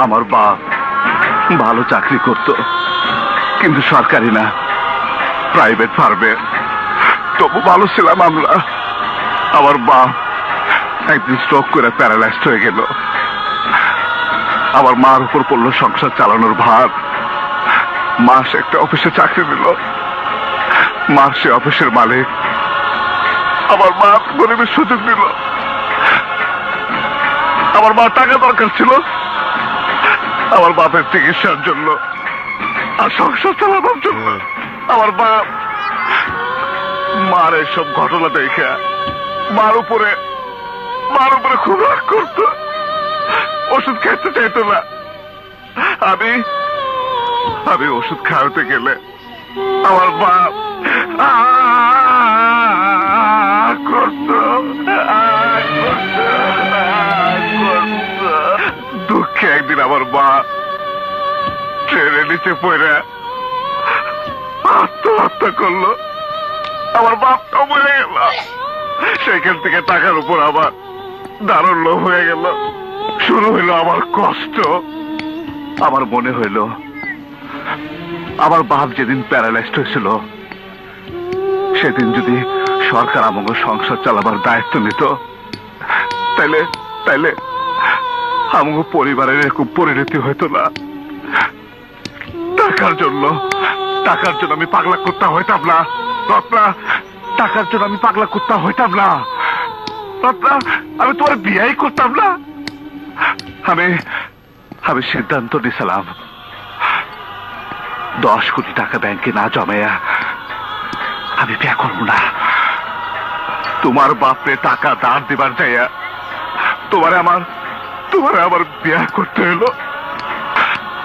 আমার বাপ ভালো চাকরি করত, কিন্তু সরকারি না, প্রাইভেট ফার্মে। তবু ভালো ছিলাম আমরা। আমার বাপ একদিন স্ট্রোক করে প্যারালাইজড হয়ে গেল। আমার মার উপর পড়লো সংসার চালানোর ভার। মা সে একটা অফিসে চাকরি নিল। মার সে অফিসের মালিক। আমার মা গরিবের সুযোগ নিল। আমার মা টাকা দরকার ছিল আমার বাপের চিকিৎসার জন্য আর সংসার চালানোর জন্য। আমার বাপ মার এসব ঘটনা দেখে মার উপরে খুব রাগ করত। ওষুধ খাইতে চাইতো না। আমি ওষুধ খাওয়াতে গেলে আমার বাপ দুঃখে একদিন আমার মা ট্রেনের নিচে পড়ে আত্মহত্যা করলো। আমার বাপটা মরে গেল। সেখান থেকে টাকার উপর আমার দারুণ লোভ হয়ে গেল। শুরু হইল আমার কষ্ট। আমার মনে হইল আমার বাপ যেদিন প্যারালাইজড হয়েছিল সেদিন যদি সরকার আমাকে সংসার চালাবার দায়িত্ব নিত, তাইলে আমাকে পরিবারের এরকম পরিণতি হইতো না। টাকার জন্য আমি পাগলা কুত্তা হইতাম না রত্না। টাকার জন্য আমি পাগলা কুত্তা হইতাম না রত্না। আমি তোমার বিয়েই করতাম না। আমি সিদ্ধান্ত নিয়েছিলাম 10 কোটি টাকা ব্যাংকে না জমাইয়া আমি বিয়ে করব না। তোমার বাপরে টাকা ধার দিবার যাইয়া তোমার আমার বিয়ে করতে হলো।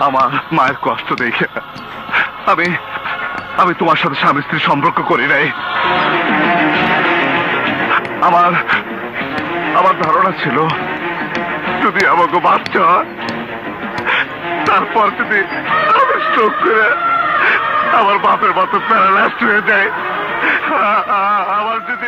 আমার মায়ের কষ্ট দেখে আমি তোমার সাথে স্বামী স্ত্রী সম্পর্ক করি নাই। আমার ধারণা ছিল যদি আমাকে বাচ্চা হয়, তারপর যদি আমি স্ট্রোক করে আমার বাপের মতো প্যারালাইজড হয়ে যায়, আমার যদি